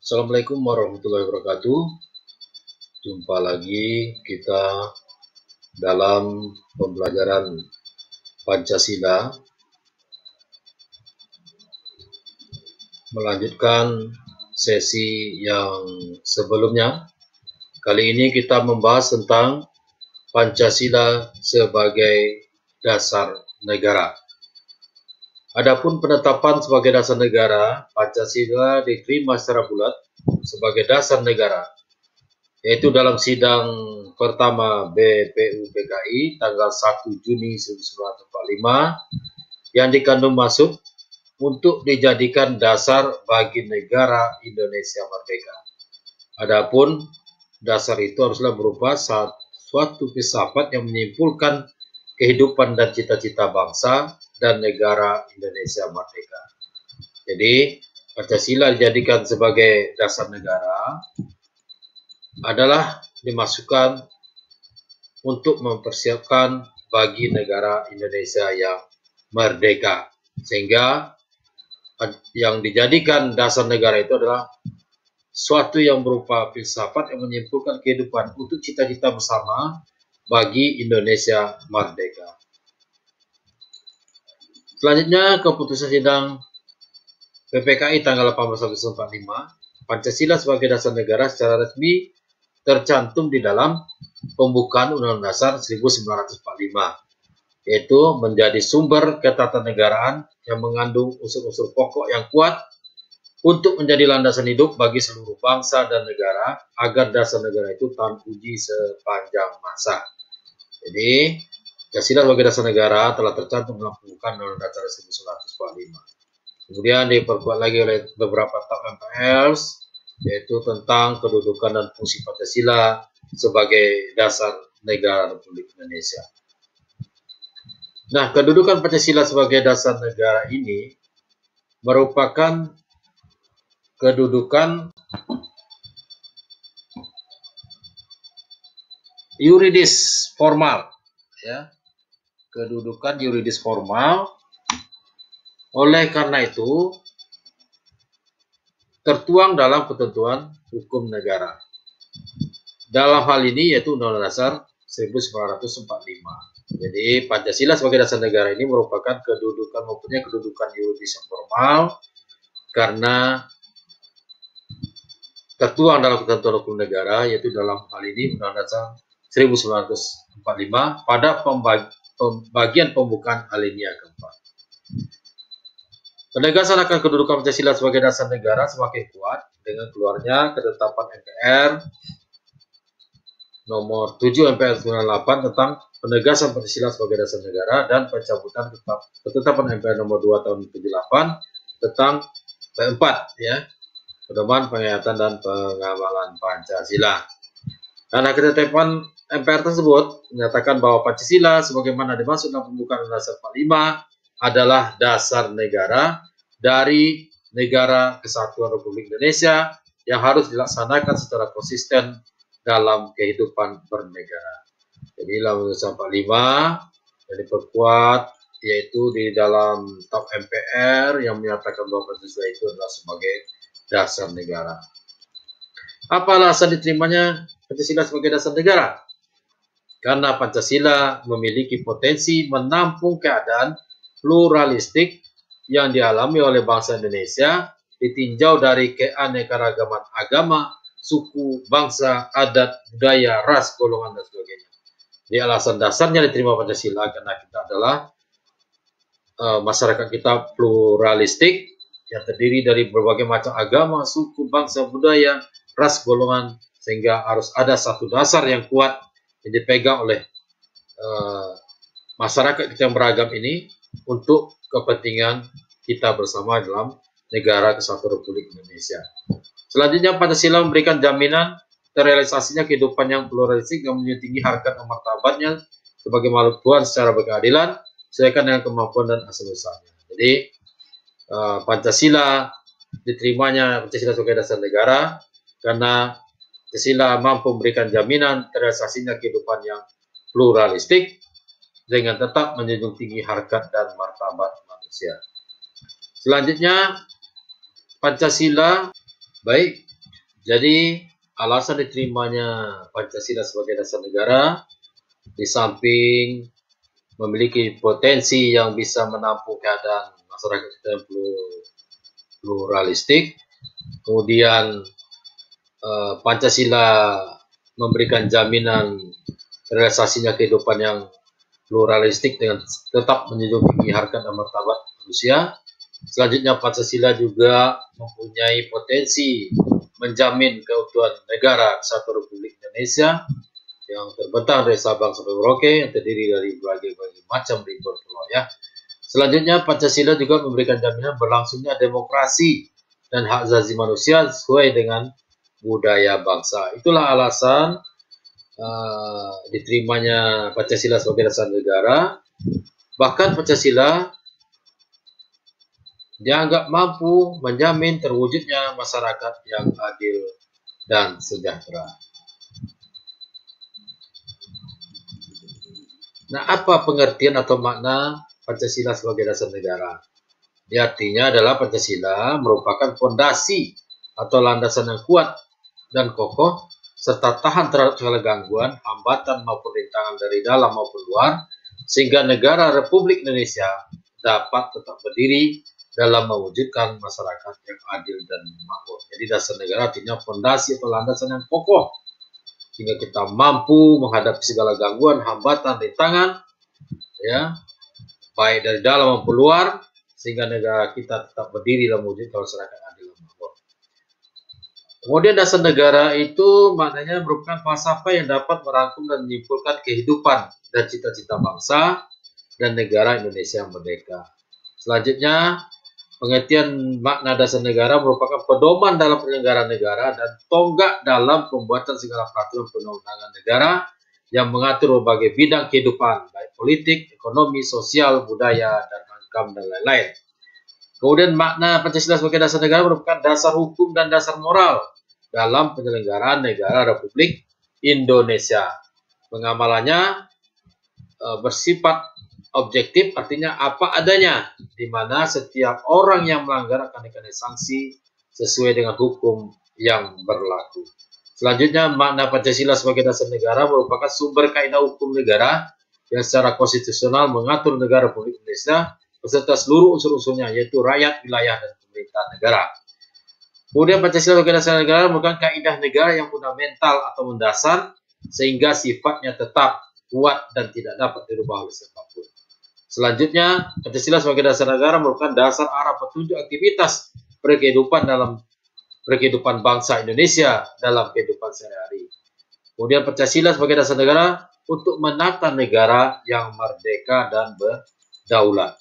Assalamualaikum warahmatullahi wabarakatuh. Jumpa lagi kita dalam pembelajaran Pancasila. Melanjutkan sesi yang sebelumnya. Kali ini kita membahas tentang Pancasila sebagai dasar negara. Adapun penetapan sebagai dasar negara, Pancasila diterima secara bulat sebagai dasar negara, yaitu dalam sidang pertama BPUPKI tanggal 1 Juni 1945 yang dikandung masuk untuk dijadikan dasar bagi negara Indonesia merdeka. Adapun dasar itu haruslah berupa suatu filsafat yang menyimpulkan kehidupan dan cita-cita bangsa dan negara Indonesia merdeka. Jadi, Pancasila dijadikan sebagai dasar negara adalah dimasukkan untuk mempersiapkan bagi negara Indonesia yang merdeka. Sehingga yang dijadikan dasar negara itu adalah suatu yang berupa filsafat yang menyimpulkan kehidupan untuk cita-cita bersama bagi Indonesia merdeka. Selanjutnya, keputusan sidang PPKI tanggal 18 Agustus 1945, Pancasila sebagai dasar negara secara resmi tercantum di dalam pembukaan Undang-Undang Dasar 1945, yaitu menjadi sumber ketatanegaraan yang mengandung unsur-unsur pokok yang kuat untuk menjadi landasan hidup bagi seluruh bangsa dan negara agar dasar negara itu tahan uji sepanjang masa. Jadi, Pancasila sebagai dasar negara telah tercantum dalam pembukaan Undang-Undang Dasar 1945. Kemudian diperkuat lagi oleh beberapa tap MPR, yaitu tentang kedudukan dan fungsi Pancasila sebagai dasar negara Republik Indonesia. Nah, kedudukan Pancasila sebagai dasar negara ini merupakan kedudukan yuridis formal, ya. Kedudukan yuridis formal. Oleh karena itu, tertuang dalam ketentuan hukum negara. Dalam hal ini yaitu Undang-Undang Dasar 1945. Jadi Pancasila sebagai dasar negara ini merupakan mempunyai kedudukan yuridis yang formal karena tertuang dalam ketentuan hukum negara, yaitu dalam hal ini Undang-Undang Dasar 1945 pada pembagian pembukaan alinea keempat. Penegasan akan kedudukan Pancasila sebagai dasar negara semakin kuat dengan keluarnya ketetapan MPR nomor 7 MPR 98 tentang penegasan Pancasila sebagai dasar negara dan pencabutan ketetapan MPR nomor 2 tahun 78 tentang P4, ya, pedoman penghayatan dan pengamalan Pancasila. Karena ketetapan MPR tersebut menyatakan bahwa Pancasila sebagaimana dimaksud dalam pembukaan Dasar 45 adalah dasar negara dari negara kesatuan Republik Indonesia yang harus dilaksanakan secara konsisten dalam kehidupan bernegara. Jadi dalam Undang-Undang 45 yang diperkuat yaitu di dalam TAP MPR yang menyatakan bahwa Pancasila itu adalah sebagai dasar negara. Apa alasan diterimanya Pancasila sebagai dasar negara? Karena Pancasila memiliki potensi menampung keadaan pluralistik yang dialami oleh bangsa Indonesia, ditinjau dari keanekaragaman agama, suku, bangsa, adat, budaya, ras, golongan, dan sebagainya. Jadi alasan dasarnya diterima Pancasila karena kita adalah masyarakat kita pluralistik yang terdiri dari berbagai macam agama, suku, bangsa, budaya, ras, golongan, sehingga harus ada satu dasar yang kuat yang dipegang oleh masyarakat kita yang beragam ini untuk kepentingan kita bersama dalam negara kesatuan Republik Indonesia. Selanjutnya, Pancasila memberikan jaminan terrealisasinya kehidupan yang pluralistik yang menjunjung tinggi harkat dan martabatnya sebagai makhluk Tuhan secara berkeadilan, sesuaikan dengan kemampuan dan asal-usulnya. Jadi, Pancasila diterimanya Pancasila sebagai dasar negara karena Pancasila mampu memberikan jaminan terrealisasinya kehidupan yang pluralistik dengan tetap menjunjung tinggi harkat dan martabat manusia. Selanjutnya, Pancasila baik Jadi alasan diterimanya Pancasila sebagai dasar negara, di samping memiliki potensi yang bisa menampung keadaan masyarakat kita yang pluralistik, kemudian Pancasila memberikan jaminan realisasinya kehidupan yang pluralistik dengan tetap menjunjung tinggi harkat dan martabat manusia. Selanjutnya, Pancasila juga mempunyai potensi menjamin keutuhan negara Kesatuan Republik Indonesia yang terbentang dari Sabang sampai Merauke, yang terdiri dari berbagai macam ribuan pulau ya. Selanjutnya, Pancasila juga memberikan jaminan berlangsungnya demokrasi dan hak asasi manusia sesuai dengan budaya bangsa. Itulah alasan diterimanya Pancasila sebagai dasar negara. Bahkan Pancasila dianggap mampu menjamin terwujudnya masyarakat yang adil dan sejahtera. Nah, apa pengertian atau makna Pancasila sebagai dasar negara? Artinya adalah Pancasila merupakan fondasi atau landasan yang kuat dan kokoh serta tahan terhadap segala gangguan, hambatan maupun rintangan dari dalam maupun luar, sehingga negara Republik Indonesia dapat tetap berdiri dalam mewujudkan masyarakat yang adil dan makmur. Jadi dasar negara artinya fondasi atau landasan yang kokoh, sehingga kita mampu menghadapi segala gangguan, hambatan, rintangan, ya, baik dari dalam maupun luar, sehingga negara kita tetap berdiri dalam mewujudkan masyarakat adil dan makmur. Kemudian dasar negara itu maknanya merupakan falsafah yang dapat merangkum dan menyimpulkan kehidupan dan cita-cita bangsa dan negara Indonesia yang merdeka. Selanjutnya, pengertian makna dasar negara merupakan pedoman dalam penyelenggaraan negara dan tonggak dalam pembuatan segala peraturan perundang-undangan negara yang mengatur berbagai bidang kehidupan, baik politik, ekonomi, sosial, budaya, dan agama, dan lain-lain. Kemudian makna Pancasila sebagai dasar negara merupakan dasar hukum dan dasar moral dalam penyelenggaraan negara Republik Indonesia. Pengamalannya bersifat objektif, artinya apa adanya, di mana setiap orang yang melanggar akan dikenai sanksi sesuai dengan hukum yang berlaku. Selanjutnya, makna Pancasila sebagai dasar negara merupakan sumber kaidah hukum negara yang secara konstitusional mengatur negara Republik Indonesia beserta seluruh unsur-unsurnya, yaitu rakyat, wilayah, dan pemerintahan negara. Kemudian Pancasila sebagai dasar negara merupakan kaidah negara yang fundamental atau mendasar sehingga sifatnya tetap kuat dan tidak dapat dirubah oleh siapapun. Selanjutnya, Pancasila sebagai dasar negara merupakan dasar arah petunjuk aktivitas berkehidupan bangsa Indonesia dalam kehidupan sehari-hari. Kemudian Pancasila sebagai dasar negara untuk menata negara yang merdeka dan berdaulat.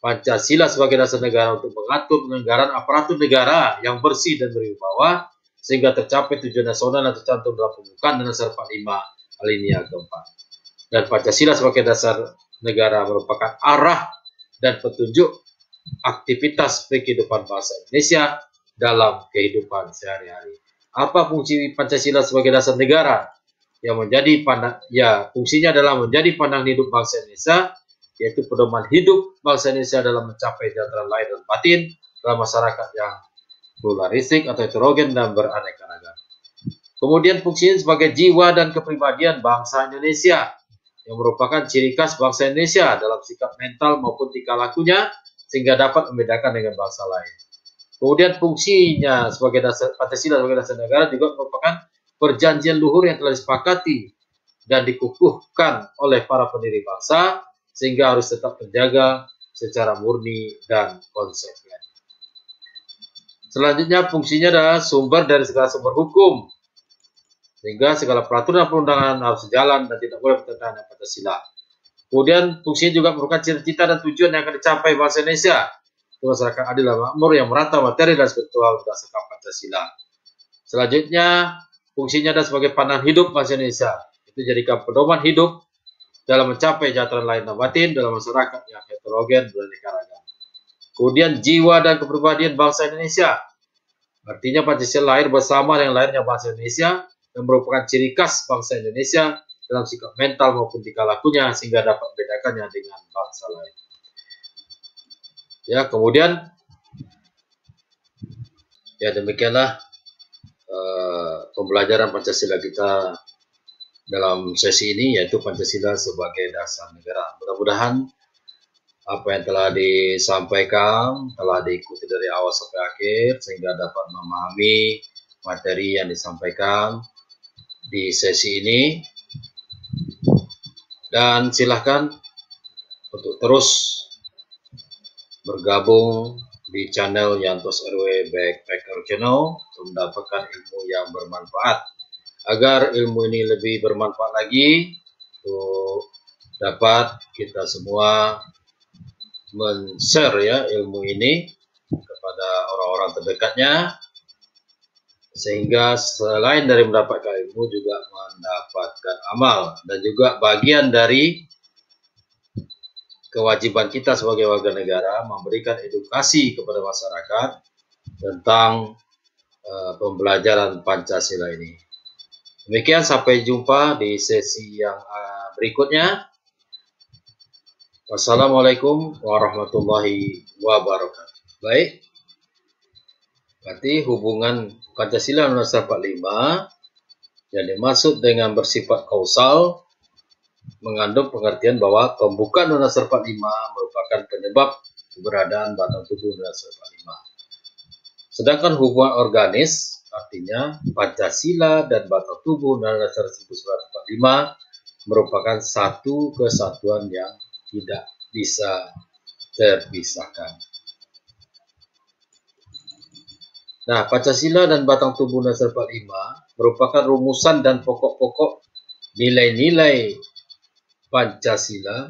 Pancasila sebagai dasar negara untuk mengatur penyelenggaraan aparatur negara yang bersih dan berwibawa sehingga tercapai tujuan nasional yang tercantum dalam pembukaan dan dasar 45 alinea keempat. Dan Pancasila sebagai dasar negara merupakan arah dan petunjuk aktivitas kehidupan bangsa Indonesia dalam kehidupan sehari-hari. Apa fungsi Pancasila sebagai dasar negara? Fungsinya adalah menjadi pandangan hidup bangsa Indonesia, yaitu pedoman hidup bangsa Indonesia dalam mencapai kesejahteraan lahir dan batin dalam masyarakat yang pluralistik atau heterogen dan beraneka ragam. Kemudian fungsinya sebagai jiwa dan kepribadian bangsa Indonesia, yang merupakan ciri khas bangsa Indonesia dalam sikap mental maupun tingkah lakunya, sehingga dapat membedakan dengan bangsa lain. Kemudian fungsinya sebagai dasar Pancasila sebagai dasar negara juga merupakan perjanjian luhur yang telah disepakati dan dikukuhkan oleh para pendiri bangsa, sehingga harus tetap terjaga secara murni dan konsekuen. Selanjutnya, fungsinya adalah sumber dari segala sumber hukum, sehingga segala peraturan perundangan harus sejalan dan tidak boleh bertentangan dengan Pancasila. Kemudian fungsinya juga merupakan cita-cita dan tujuan yang akan dicapai bangsa Indonesia, itu masyarakat adil dan makmur yang merata materi dan spiritual berdasarkan Pancasila. Selanjutnya, fungsinya adalah sebagai pandangan hidup bangsa Indonesia, itu jadikan pedoman hidup dalam mencapai kesejahteraan lahir dan batin dalam masyarakat yang heterogen beraneka ragam. Kemudian jiwa dan kepribadian bangsa Indonesia, artinya Pancasila lahir bersama dengan lahirnya bangsa Indonesia yang merupakan ciri khas bangsa Indonesia dalam sikap mental maupun tingkah lakunya sehingga dapat membedakannya dengan bangsa lain. Ya, kemudian demikianlah pembelajaran Pancasila kita dalam sesi ini, yaitu Pancasila sebagai dasar negara. Mudah-mudahan apa yang telah disampaikan telah diikuti dari awal sampai akhir sehingga dapat memahami materi yang disampaikan di sesi ini, dan silahkan untuk terus bergabung di channel Yantos RW Backpacker Channel untuk mendapatkan ilmu yang bermanfaat, agar ilmu ini lebih bermanfaat lagi untuk dapat kita semua men-share ya ilmu ini kepada orang-orang terdekatnya, sehingga selain dari mendapatkan ilmu juga mendapatkan amal, dan juga bagian dari kewajiban kita sebagai warga negara memberikan edukasi kepada masyarakat tentang pembelajaran Pancasila ini. Demikian, sampai jumpa di sesi yang berikutnya. Wassalamualaikum warahmatullahi wabarakatuh. Baik, berarti hubungan Pancasila Undang-Undang 45 yang dimaksud dengan bersifat kausal mengandung pengertian bahwa pembukaan Undang-Undang 45 merupakan penyebab keberadaan batang tubuh Undang-Undang 45. Sedangkan hubungan organis, artinya Pancasila dan batang tubuh Undang-Undang 1945 merupakan satu kesatuan yang tidak bisa terpisahkan. Nah, Pancasila dan batang tubuh Undang-Undang 45 merupakan rumusan dan pokok-pokok nilai-nilai Pancasila,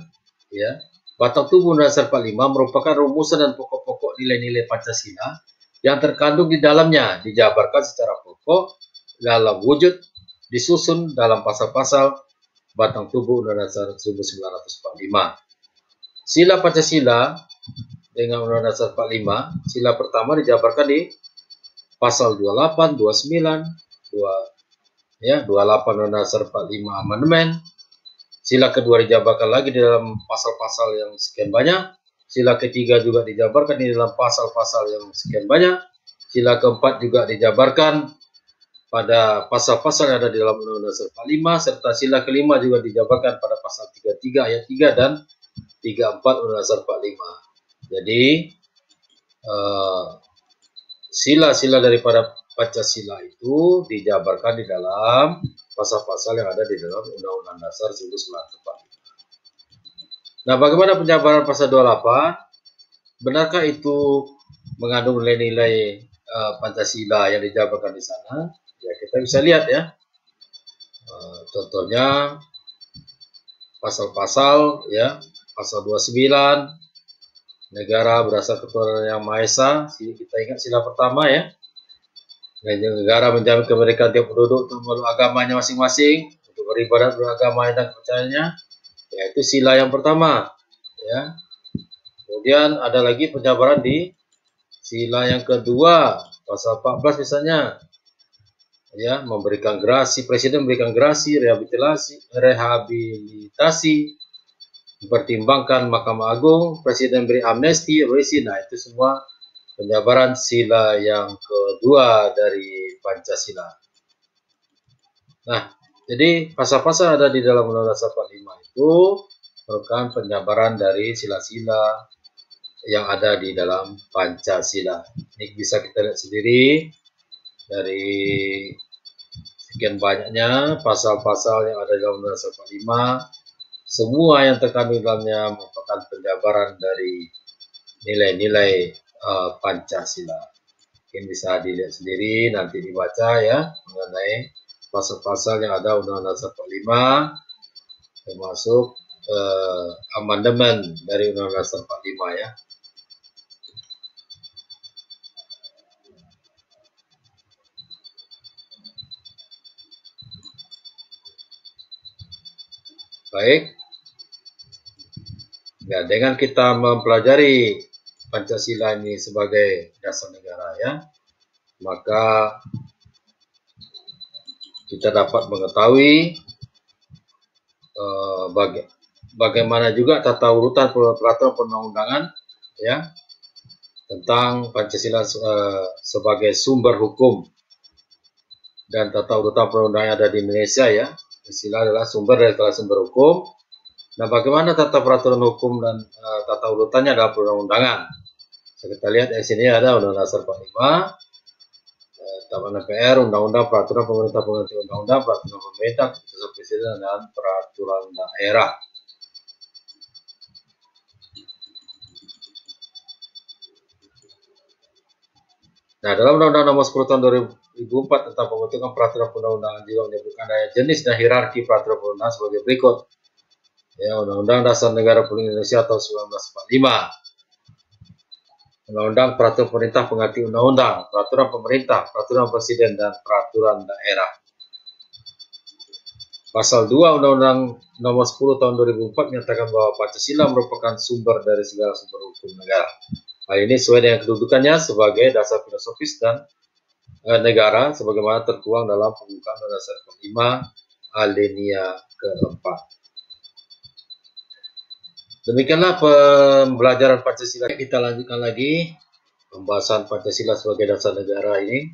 ya. Batang tubuh Undang-Undang 45 merupakan rumusan dan pokok-pokok nilai-nilai Pancasila yang terkandung di dalamnya, dijabarkan secara pokok dalam wujud disusun dalam pasal-pasal batang tubuh Undang-Undang 1945. Sila Pancasila dengan Undang-Undang 45, sila pertama dijabarkan di pasal 28, 29, 28 Undang-Undang 45 Amandemen. Sila kedua dijabarkan lagi di dalam pasal-pasal yang sekian banyak. Sila ketiga juga dijabarkan di dalam pasal-pasal yang sekian banyak. Sila keempat juga dijabarkan pada pasal-pasal yang ada di dalam Undang-Undang 45, serta sila kelima juga dijabarkan pada pasal 33 ayat 3 dan 34 Undang-Undang 45. Jadi sila-sila daripada Pancasila itu dijabarkan di dalam pasal-pasal yang ada di dalam Undang-Undang Dasar 1945. Nah, bagaimana penjabaran pasal 28? Benarkah itu mengandung nilai-nilai Pancasila yang dijabarkan di sana? Ya, kita bisa lihat ya. Contohnya pasal-pasal ya, pasal 29, negara berasal ketuhanan yang Maha Esa. Kita ingat sila pertama ya. Negara menjamin kemerdekaan tiap penduduk untuk memeluk agamanya masing-masing, untuk beribadat beragama dan kepercayaannya, yaitu sila yang pertama. Ya. Kemudian ada lagi penjabaran di sila yang kedua, pasal 14 misalnya, ya, memberikan gerasi, presiden memberikan gerasi, rehabilitasi, dipertimbangkan Mahkamah Agung, presiden beri amnesti, remisi. Nah, itu semua penjabaran sila yang kedua dari Pancasila. Nah, jadi pasal-pasal ada di dalam Undang-Undang 45 itu merupakan penjabaran dari sila-sila yang ada di dalam Pancasila. Ini bisa kita lihat sendiri dari sekian banyaknya pasal-pasal yang ada di dalam Undang-Undang 45. Semua yang terkandung dalamnya merupakan penjabaran dari nilai-nilai Pancasila. Mungkin bisa dilihat sendiri, nanti dibaca ya mengenai pasal-pasal yang ada Undang-Undang 45, termasuk amandemen dari Undang-Undang 45 ya. Baik. Ya, dengan kita mempelajari Pancasila ini sebagai dasar negara ya, maka kita dapat mengetahui bagaimana juga tata urutan peraturan perundang-undangan ya tentang Pancasila sebagai sumber hukum dan tata urutan perundang-undangan yang ada di Indonesia ya. Pancasila adalah sumber dari segala sumber hukum. Nah, bagaimana tata peraturan hukum dan tata urutannya adalah perundang-undangan. Kita lihat di sini ada Undang-Undang Dasar 45, Tahapan MPR, Undang-Undang Peraturan Pemerintah Pengganti Undang-Undang Peraturan Pemerintah, Keputusan Presiden dan Peraturan Daerah. Nah, dalam Undang-Undang Nomor 10 Tahun 2004 tentang pembentukan peraturan perundang-undangan juga menyebutkan daya jenis dan hierarki peraturan perundangan sebagai berikut. Ya, Undang-Undang Dasar Negara Republik Indonesia tahun 1945. Undang-Undang Peraturan Pemerintah Pengganti Undang-Undang, Peraturan Pemerintah, Peraturan Presiden, dan Peraturan Daerah. Pasal 2 Undang-Undang Nomor 10 Tahun 2004 menyatakan bahwa Pancasila merupakan sumber dari segala sumber hukum negara. Hal ini sesuai dengan kedudukannya sebagai dasar filosofis dan negara sebagaimana tertuang dalam pembukaan Undang-Undang Dasar 45 alinea keempat. Demikianlah pembelajaran Pancasila. Kita lanjutkan lagi pembahasan Pancasila sebagai dasar negara ini,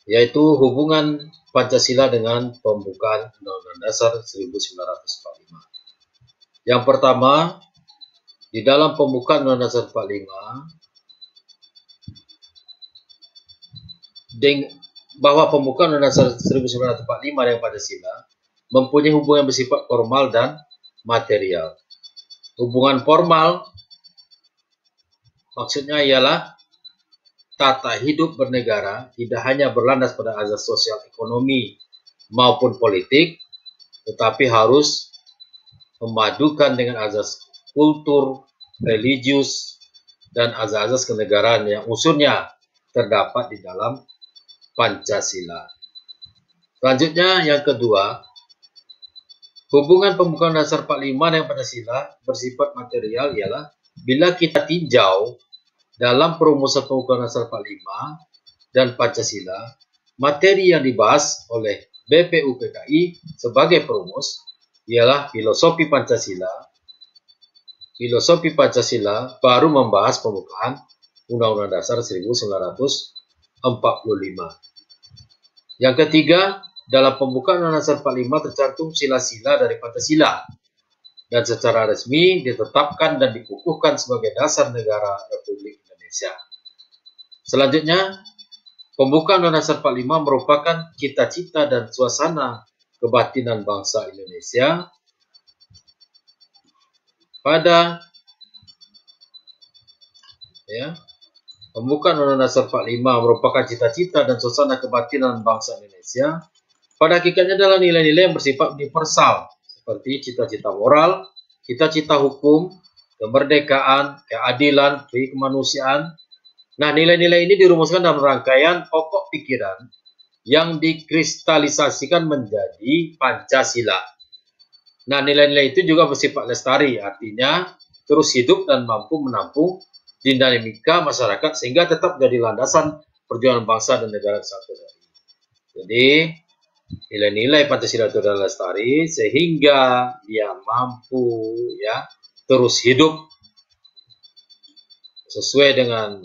yaitu hubungan Pancasila dengan pembukaan Undang-Undang Dasar 1945. Yang pertama, di dalam pembukaan Undang-Undang Dasar 45, bahwa pembukaan Undang-Undang Dasar 1945 dengan Pancasila mempunyai hubungan bersifat formal dan material. Hubungan formal maksudnya ialah tata hidup bernegara tidak hanya berlandas pada azas sosial ekonomi maupun politik, tetapi harus memadukan dengan azas kultur, religius, dan azas-azas kenegaraan yang unsurnya terdapat di dalam Pancasila. Selanjutnya, yang kedua, hubungan pembukaan Dasar 45 dengan Pancasila bersifat material ialah bila kita tinjau dalam perumusan pembukaan Dasar 45 dan Pancasila, materi yang dibahas oleh BPUPKI sebagai perumus ialah filosofi Pancasila. Filosofi Pancasila baru membahas pembukaan Undang-Undang Dasar 1945. Yang ketiga, dalam pembukaan Undang-Undang Dasar 45 tercantum sila-sila dari Pancasila dan secara resmi ditetapkan dan dikukuhkan sebagai dasar negara Republik Indonesia. Selanjutnya, pembukaan Undang-Undang Dasar 45 merupakan cita-cita dan suasana kebatinan bangsa Indonesia pada pembukaan Undang-Undang Dasar 45 merupakan cita-cita dan suasana kebatinan bangsa Indonesia. Pada hakikatnya adalah nilai-nilai yang bersifat universal, seperti cita-cita moral, cita-cita hukum, kemerdekaan, keadilan, kemanusiaan. Nah, nilai-nilai ini dirumuskan dalam rangkaian pokok pikiran yang dikristalisasikan menjadi Pancasila. Nah, nilai-nilai itu juga bersifat lestari, artinya terus hidup dan mampu menampung dinamika masyarakat sehingga tetap menjadi landasan perjuangan bangsa dan negara kesatuan. Jadi, nilai-nilai Pancasila itu adalah lestari sehingga dia mampu terus hidup sesuai dengan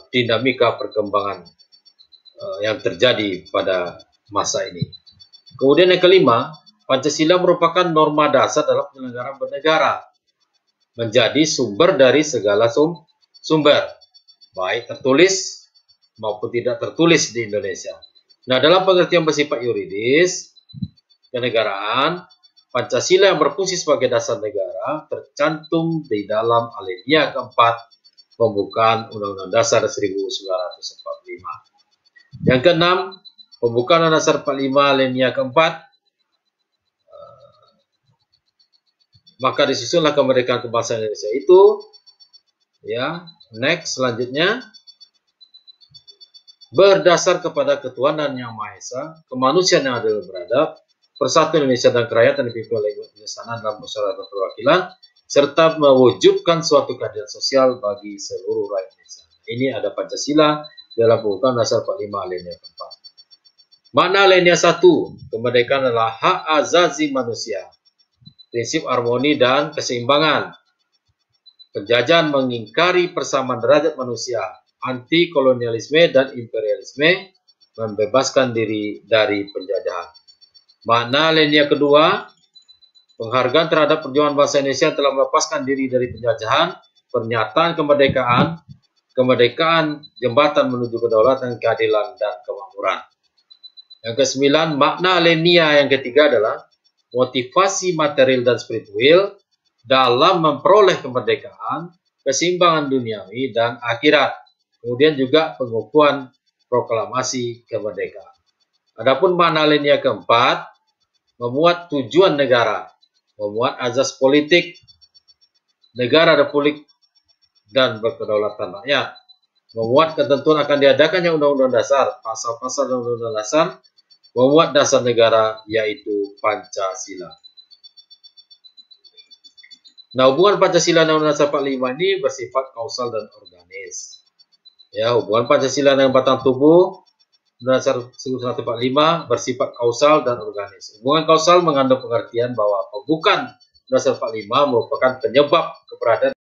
dinamika perkembangan yang terjadi pada masa ini. Kemudian yang kelima, Pancasila merupakan norma dasar dalam penyelenggaraan bernegara, menjadi sumber dari segala sumber, baik tertulis maupun tidak tertulis di Indonesia. Nah, dalam pengertian bersifat yuridis kenegaraan, Pancasila yang berfungsi sebagai dasar negara tercantum di dalam alinea keempat pembukaan Undang-Undang Dasar 1945. Yang keenam, pembukaan Undang-Undang Dasar 45 alinea keempat, maka disusunlah kemerdekaan kebangsaan Indonesia itu. Next, selanjutnya, berdasar kepada ketuhanan yang Maha Esa, kemanusiaan yang adil beradab, persatuan Indonesia dan kerakyatan yang dipimpin oleh kebijaksanaan dalam persyaratan perwakilan, serta mewujudkan suatu keadilan sosial bagi seluruh rakyat Indonesia. Ini ada Pancasila dalam pembukaan Dasar 45 alinea keempat. Makna alinea 1, kemerdekaan adalah hak azazi manusia, prinsip harmoni dan keseimbangan. Penjajahan mengingkari persamaan derajat manusia, anti kolonialisme dan imperialisme, membebaskan diri dari penjajahan. Makna alinea kedua, penghargaan terhadap perjuangan bangsa Indonesia telah melepaskan diri dari penjajahan, pernyataan kemerdekaan, kemerdekaan jembatan menuju kedaulatan, keadilan, dan kemakmuran. Yang kesembilan, makna alinea yang ketiga adalah motivasi material dan spiritual dalam memperoleh kemerdekaan, keseimbangan duniawi, dan akhirat. Kemudian juga pengukuhan proklamasi kemerdekaan. Adapun makna alinea keempat, memuat tujuan negara, memuat azas politik negara republik dan berkedaulatan rakyat, memuat ketentuan akan diadakannya undang-undang dasar, pasal-pasal undang-undang dasar, memuat dasar negara yaitu Pancasila. Nah, hubungan Pancasila dan Undang-Undang Dasar 45 ini bersifat kausal dan organis. Ya, hubungan Pancasila dengan batang tubuh Undang-Undang Dasar 1945 bersifat kausal dan organis. Hubungan kausal mengandung pengertian bahwa pembukaan Undang-Undang Dasar 45 merupakan penyebab keberadaan